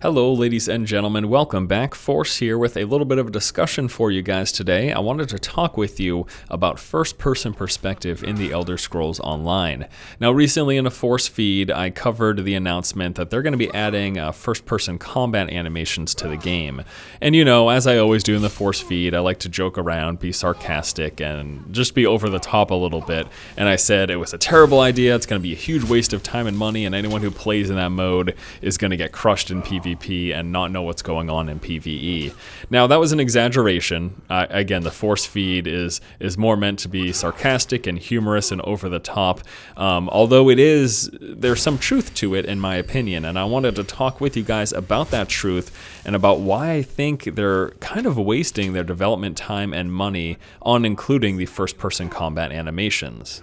Hello, ladies and gentlemen. Welcome back. Force here with a little bit of a discussion for you guys today. I wanted to talk with you about first-person perspective in the Elder Scrolls Online. Now, recently in a Force feed, I covered the announcement that they're going to be adding first-person combat animations to the game. And you know, as I always do in the Force feed, I like to joke around, be sarcastic, and just be over the top a little bit. And I said it was a terrible idea, it's going to be a huge waste of time and money, and anyone who plays in that mode is going to get crushed in PvP and not know what's going on in PvE. Now, that was an exaggeration. Again, the Force feed is more meant to be sarcastic and humorous and over the top, although there's some truth to it in my opinion, and I wanted to talk with you guys about that truth and about why I think they're kind of wasting their development time and money on including the first-person combat animations.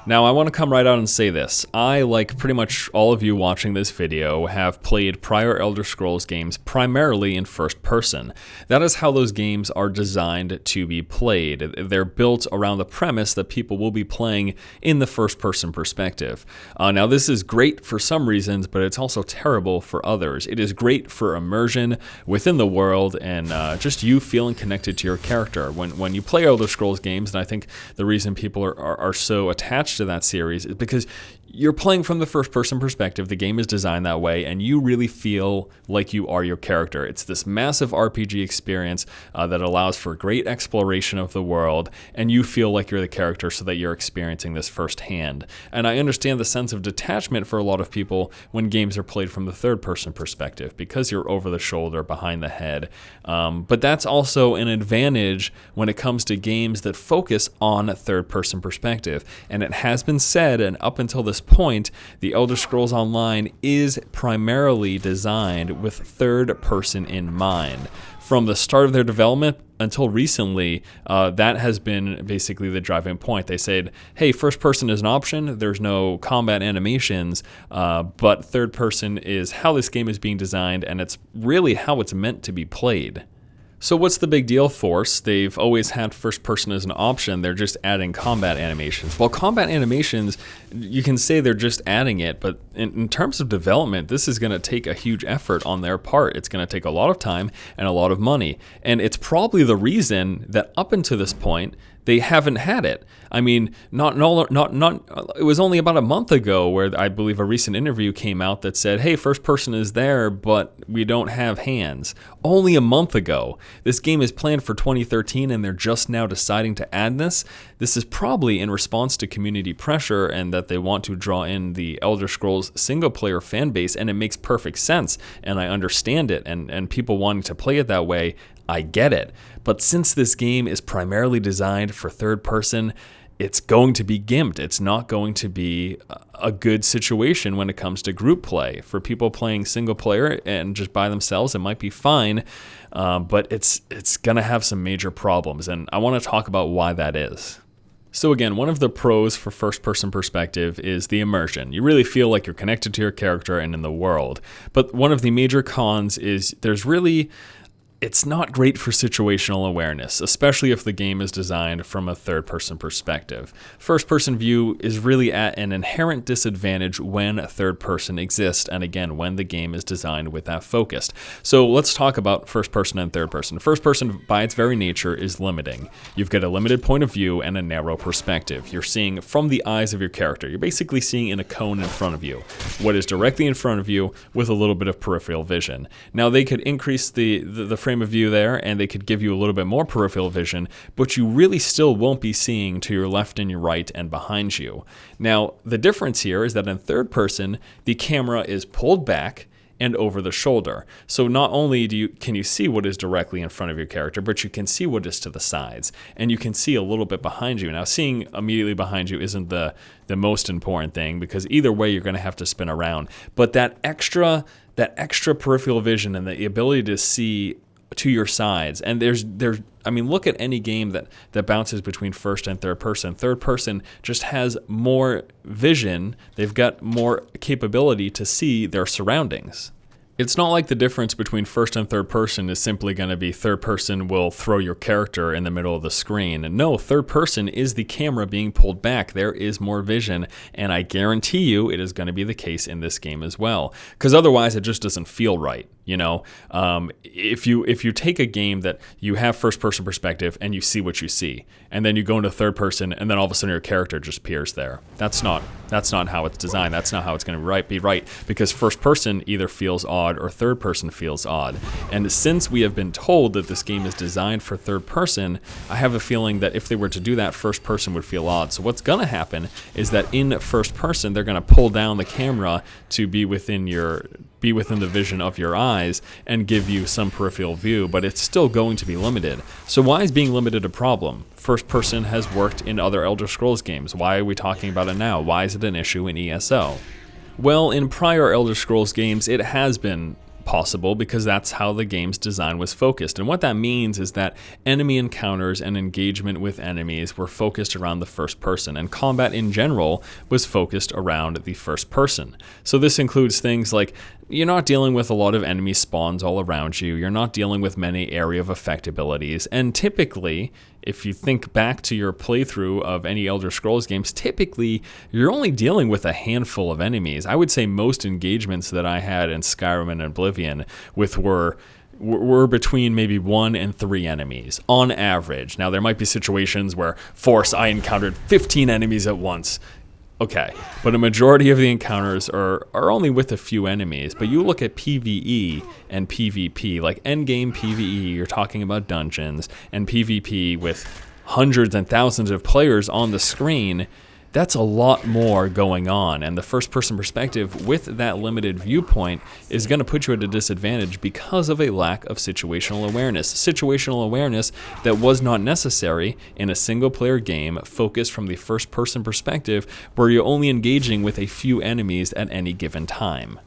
Now, I want to come right out and say this. I, like pretty much all of you watching this video, have played prior Elder Scrolls games primarily in first person. That is how those games are designed to be played. They're built around the premise that people will be playing in the first person perspective. Now, this is great for some reasons, but it's also terrible for others. It is great for immersion within the world and just you feeling connected to your character. When you play Elder Scrolls games, and I think the reason people are so attached to that series is because you're playing from the first person perspective. The game is designed that way, and you really feel like you are your character. It's this massive RPG experience that allows for great exploration of the world, and you feel like you're the character so that you're experiencing this firsthand. And I understand the sense of detachment for a lot of people when games are played from the third person perspective because you're over the shoulder, behind the head. But that's also an advantage when it comes to games that focus on a third person perspective. And it has been said, and up until this point, the Elder Scrolls Online is primarily designed with third person in mind. From the start of their development until recently, that has been basically the driving point. They said, hey, first person is an option, there's no combat animations, but third person is how this game is being designed, and it's really how it's meant to be played. So what's the big deal, Force? They've always had first person as an option. They're just adding combat animations. Well, combat animations, you can say they're just adding it, but in terms of development, this is going to take a huge effort on their part. It's going to take a lot of time and a lot of money. And it's probably the reason that up until this point, they haven't had it. I mean, it was only about a month ago where I believe a recent interview came out that said, hey, first person is there, but we don't have hands. Only a month ago. This game is planned for 2013 and they're just now deciding to add this. This is probably in response to community pressure and that they want to draw in the Elder Scrolls single player fan base, and it makes perfect sense, and I understand it, and people wanting to play it that way, I get it. But since this game is primarily designed for third person, it's going to be gimped. It's not going to be a good situation when it comes to group play. For people playing single player and just by themselves, it might be fine, but it's going to have some major problems, and I want to talk about why that is. So again, one of the pros for first-person perspective is the immersion. You really feel like you're connected to your character and in the world. But one of the major cons is it's not great for situational awareness, especially if the game is designed from a third-person perspective. First-person view is really at an inherent disadvantage when a third person exists, and again, when the game is designed with that focused. So let's talk about first-person and third-person. First-person, by its very nature, is limiting. You've got a limited point of view and a narrow perspective. You're seeing from the eyes of your character. You're basically seeing in a cone in front of you, what is directly in front of you with a little bit of peripheral vision. Now, they could increase the frame of view there, and they could give you a little bit more peripheral vision, but you really still won't be seeing to your left and your right and behind you. Now, the difference here is that in third person, the camera is pulled back and over the shoulder. So not only can you see what is directly in front of your character, but you can see what is to the sides, and you can see a little bit behind you. Now, seeing immediately behind you isn't the most important thing, because either way you're going to have to spin around. But that extra peripheral vision and the ability to see to your sides, and look at any game that bounces between first and third person. Third person just has more vision. They've got more capability to see their surroundings. It's not like the difference between first and third person is simply going to be third person will throw your character in the middle of the screen. No, third person is the camera being pulled back. There is more vision, and I guarantee you it is going to be the case in this game as well, because otherwise it just doesn't feel right. If you take a game that you have first person perspective and you see what you see, and then you go into third person, and then all of a sudden your character just appears there. That's not how it's designed. That's not how it's going to be right, because first person either feels odd or third person feels odd. And since we have been told that this game is designed for third person, I have a feeling that if they were to do that, first person would feel odd. So what's going to happen is that in first person, they're going to pull down the camera to be within the vision of your eyes and give you some peripheral view, but it's still going to be limited. So why is being limited a problem? First person has worked in other Elder Scrolls games. Why are we talking about it now? Why is it an issue in ESO? Well, in prior Elder Scrolls games, it has been possible because that's how the game's design was focused. And what that means is that enemy encounters and engagement with enemies were focused around the first person, and combat in general was focused around the first person. So this includes things like you're not dealing with a lot of enemy spawns all around you, you're not dealing with many area of effect abilities, and typically, if you think back to your playthrough of any Elder Scrolls games, typically you're only dealing with a handful of enemies. I would say most engagements that I had in Skyrim and Oblivion were between maybe 1 and 3 enemies on average. Now there might be situations where I encountered 15 enemies at once. Okay, but a majority of the encounters are only with a few enemies. But you look at PvE and PvP, like endgame PvE, you're talking about dungeons, and PvP with hundreds and thousands of players on the screen, that's a lot more going on. And the first person perspective with that limited viewpoint is going to put you at a disadvantage because of a lack of situational awareness. Situational awareness that was not necessary in a single player game focused from the first person perspective where you're only engaging with a few enemies at any given time.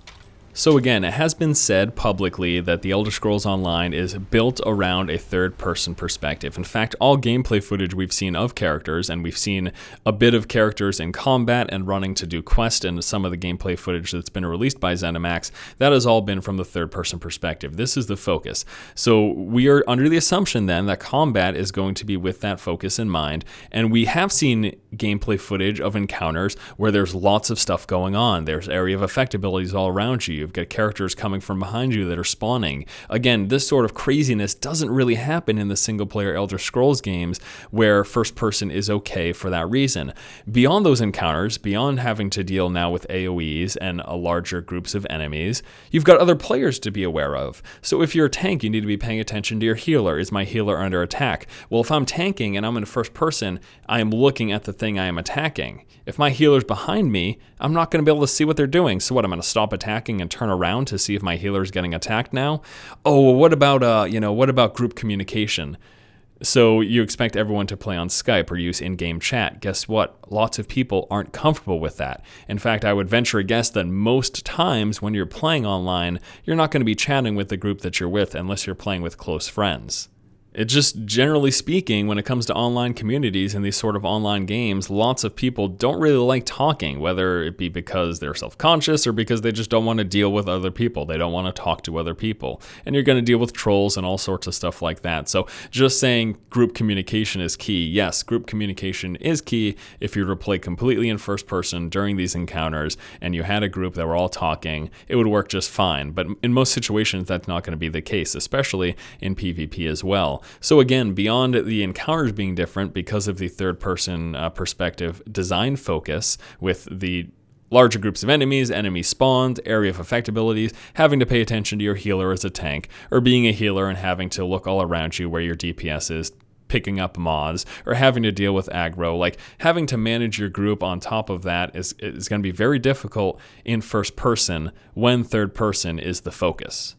So again, it has been said publicly that the Elder Scrolls Online is built around a third-person perspective. In fact, all gameplay footage we've seen of characters, and we've seen a bit of characters in combat and running to do quests, and some of the gameplay footage that's been released by ZeniMax, that has all been from the third-person perspective. This is the focus. So we are under the assumption then that combat is going to be with that focus in mind, and we have seen gameplay footage of encounters where there's lots of stuff going on. There's area of effect abilities all around you. You've got characters coming from behind you that are spawning. Again, this sort of craziness doesn't really happen in the single-player Elder Scrolls games where first person is okay for that reason. Beyond those encounters, beyond having to deal now with AoEs and larger groups of enemies, you've got other players to be aware of. So if you're a tank, you need to be paying attention to your healer. Is my healer under attack? Well, if I'm tanking and I'm in first person, I am looking at the thing I am attacking. If my healer's behind me, I'm not going to be able to see what they're doing. So what, I'm going to stop attacking and turn around to see if my healer's getting attacked now? Oh, well, what about group communication? So you expect everyone to play on Skype or use in-game chat. Guess what? Lots of people aren't comfortable with that. In fact, I would venture a guess that most times when you're playing online, you're not going to be chatting with the group that you're with unless you're playing with close friends. It just, generally speaking, when it comes to online communities and these sort of online games, lots of people don't really like talking, whether it be because they're self-conscious or because they just don't want to deal with other people. They don't want to talk to other people. And you're going to deal with trolls and all sorts of stuff like that. So just saying group communication is key. Yes, group communication is key if you were to play completely in first person during these encounters and you had a group that were all talking, it would work just fine. But in most situations, that's not going to be the case, especially in PvP as well. So again, beyond the encounters being different because of the third-person perspective design focus with the larger groups of enemies, enemy spawns, area of effect abilities, having to pay attention to your healer as a tank, or being a healer and having to look all around you where your DPS is, picking up mods, or having to deal with aggro, like having to manage your group on top of that is going to be very difficult in first person when third person is the focus.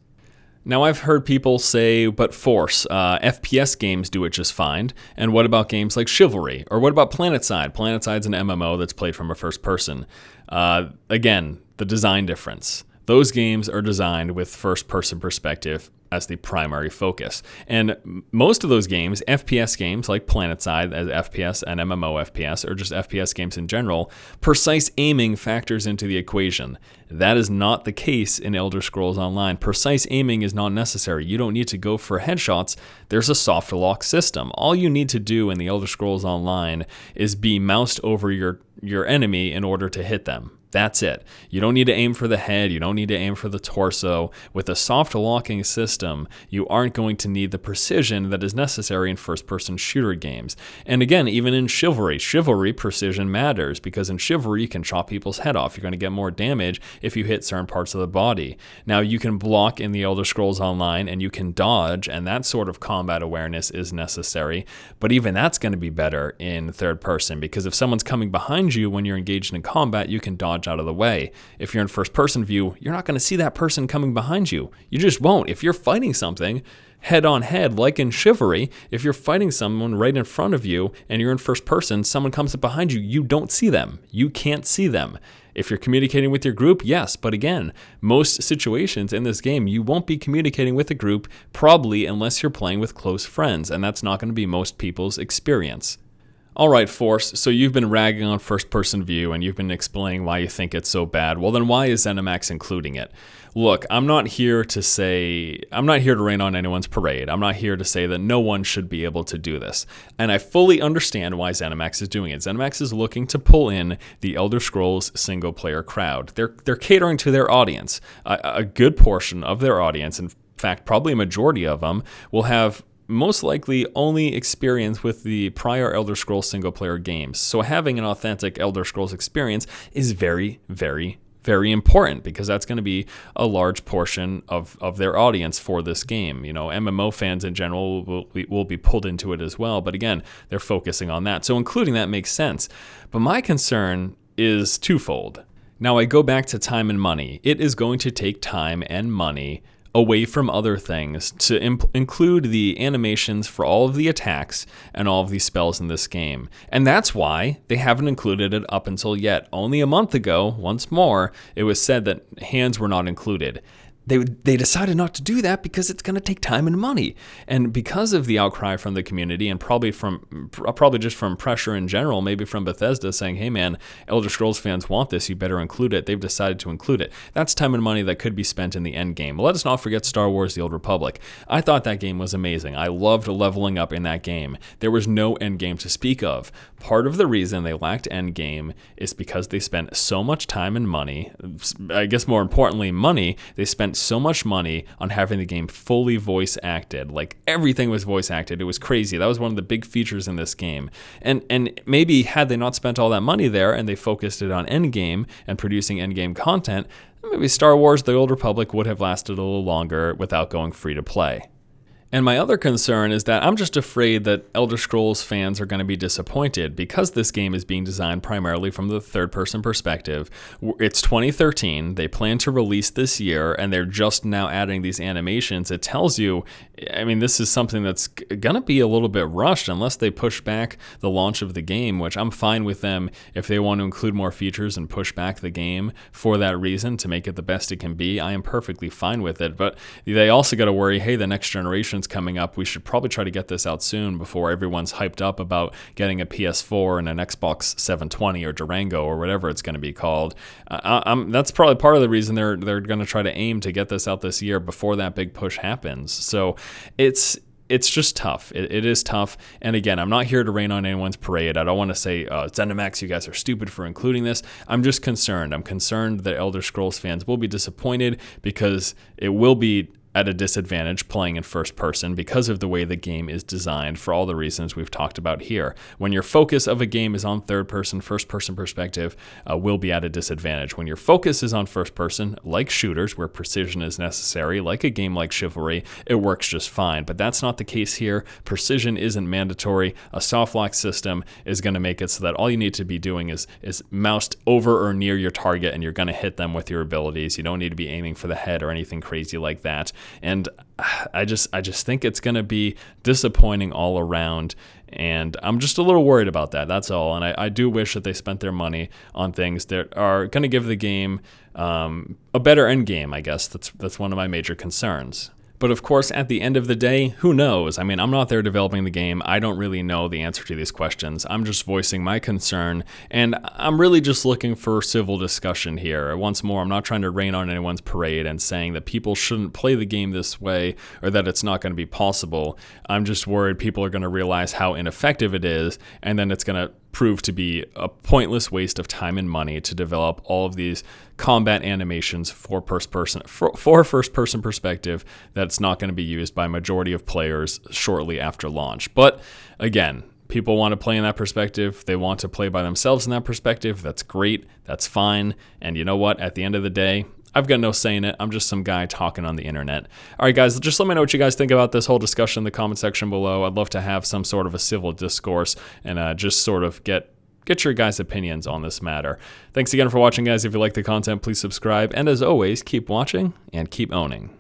Now, I've heard people say, but Force, FPS games do it just fine, and what about games like Chivalry? Or what about PlanetSide? PlanetSide's an MMO that's played from a first person. Again, the design difference. Those games are designed with first-person perspective as the primary focus. And most of those games, FPS games like PlanetSide as FPS and MMO FPS, or just FPS games in general, precise aiming factors into the equation. That is not the case in Elder Scrolls Online. Precise aiming is not necessary. You don't need to go for headshots. There's a soft lock system. All you need to do in the Elder Scrolls Online is be moused over your enemy in order to hit them. That's it. You don't need to aim for the head. You don't need to aim for the torso. With a soft locking system, you aren't going to need the precision that is necessary in first-person shooter games. And again, even in Chivalry, precision matters, because in Chivalry, you can chop people's head off. You're going to get more damage if you hit certain parts of the body. Now, you can block in the Elder Scrolls Online, and you can dodge, and that sort of combat awareness is necessary. But even that's going to be better in third person, because if someone's coming behind you when you're engaged in combat, you can dodge out of the way. If you're in first person view, you're not going to see that person coming behind you. You just won't. If you're fighting something head on head, like in Chivalry, if you're fighting someone right in front of you and you're in first person, someone comes up behind you, you don't see them. You can't see them. If you're communicating with your group, yes, but again, most situations in this game, you won't be communicating with a group, probably unless you're playing with close friends, and that's not going to be most people's experience. All right, Force, so you've been ragging on first-person view and you've been explaining why you think it's so bad. Well, then why is ZeniMax including it? Look, I'm not here to rain on anyone's parade. I'm not here to say that no one should be able to do this. And I fully understand why ZeniMax is doing it. ZeniMax is looking to pull in the Elder Scrolls single-player crowd. They're catering to their audience. A good portion of their audience, in fact, probably a majority of them, will have most likely only experience with the prior Elder Scrolls single-player games. So having an authentic Elder Scrolls experience is very, very, very important, because that's going to be a large portion of their audience for this game. You know, MMO fans in general will be pulled into it as well, but again, they're focusing on that. So including that makes sense. But my concern is twofold. Now, I go back to time and money. It is going to take time and money away from other things to include the animations for all of the attacks and all of these spells in this game. And that's why they haven't included it up until yet. Only a month ago, once more, it was said that hands were not included. They decided not to do that because it's going to take time and money. And because of the outcry from the community, and probably just from pressure in general, maybe from Bethesda saying, hey man, Elder Scrolls fans want this, you better include it. They've decided to include it. That's time and money that could be spent in the end game. Let us not forget Star Wars: The Old Republic. I thought that game was amazing. I loved leveling up in that game. There was no end game to speak of. Part of the reason they lacked end game is because they spent so much time and money, I guess more importantly money, they spent so much money on having the game fully voice acted. Like, everything was voice acted. It was crazy. That was one of the big features in this game. And maybe had they not spent all that money there and they focused it on endgame and producing endgame content, maybe Star Wars: The Old Republic would have lasted a little longer without going free to play. And my other concern is that I'm just afraid that Elder Scrolls fans are going to be disappointed because this game is being designed primarily from the third-person perspective. It's 2013, they plan to release this year, and they're just now adding these animations. It tells you, I mean, this is something that's going to be a little bit rushed unless they push back the launch of the game, which I'm fine with them if they want to include more features and push back the game for that reason to make it the best it can be. I am perfectly fine with it, but they also got to worry, hey, the next generation coming up, we should probably try to get this out soon before everyone's hyped up about getting a PS4 and an Xbox 720 or Durango or whatever it's going to be called. That's probably part of the reason they're going to try to aim to get this out this year before that big push happens. So it's just tough. It is tough. And again, I'm not here to rain on anyone's parade. I don't want to say, ZeniMax, you guys are stupid for including this. I'm just concerned. I'm concerned that Elder Scrolls fans will be disappointed because it will be at a disadvantage playing in first person because of the way the game is designed for all the reasons we've talked about here. When your focus of a game is on third person, first person perspective, will be at a disadvantage. When your focus is on first person, like shooters where precision is necessary, like a game like Chivalry, it works just fine. But that's not the case here. Precision isn't mandatory. A soft lock system is going to make it so that all you need to be doing is moused over or near your target and you're going to hit them with your abilities. You don't need to be aiming for the head or anything crazy like that. And I just think it's going to be disappointing all around, and I'm just a little worried about that. That's all. And I do wish that they spent their money on things that are going to give the game a better end game. I guess that's one of my major concerns. But of course, at the end of the day, who knows? I mean, I'm not there developing the game. I don't really know the answer to these questions. I'm just voicing my concern, and I'm really just looking for civil discussion here. Once more, I'm not trying to rain on anyone's parade and saying that people shouldn't play the game this way or that it's not going to be possible. I'm just worried people are going to realize how ineffective it is, and then it's going to prove to be a pointless waste of time and money to develop all of these combat animations for first person perspective that's not going to be used by majority of players shortly after launch. But again, people want to play in that perspective. They want to play by themselves in that perspective. That's great. That's fine. And you know what? At the end of the day, I've got no say in it. I'm just some guy talking on the internet. All right, guys, just let me know what you guys think about this whole discussion in the comment section below. I'd love to have some sort of a civil discourse and just sort of get your guys' opinions on this matter. Thanks again for watching, guys. If you like the content, please subscribe. And as always, keep watching and keep owning.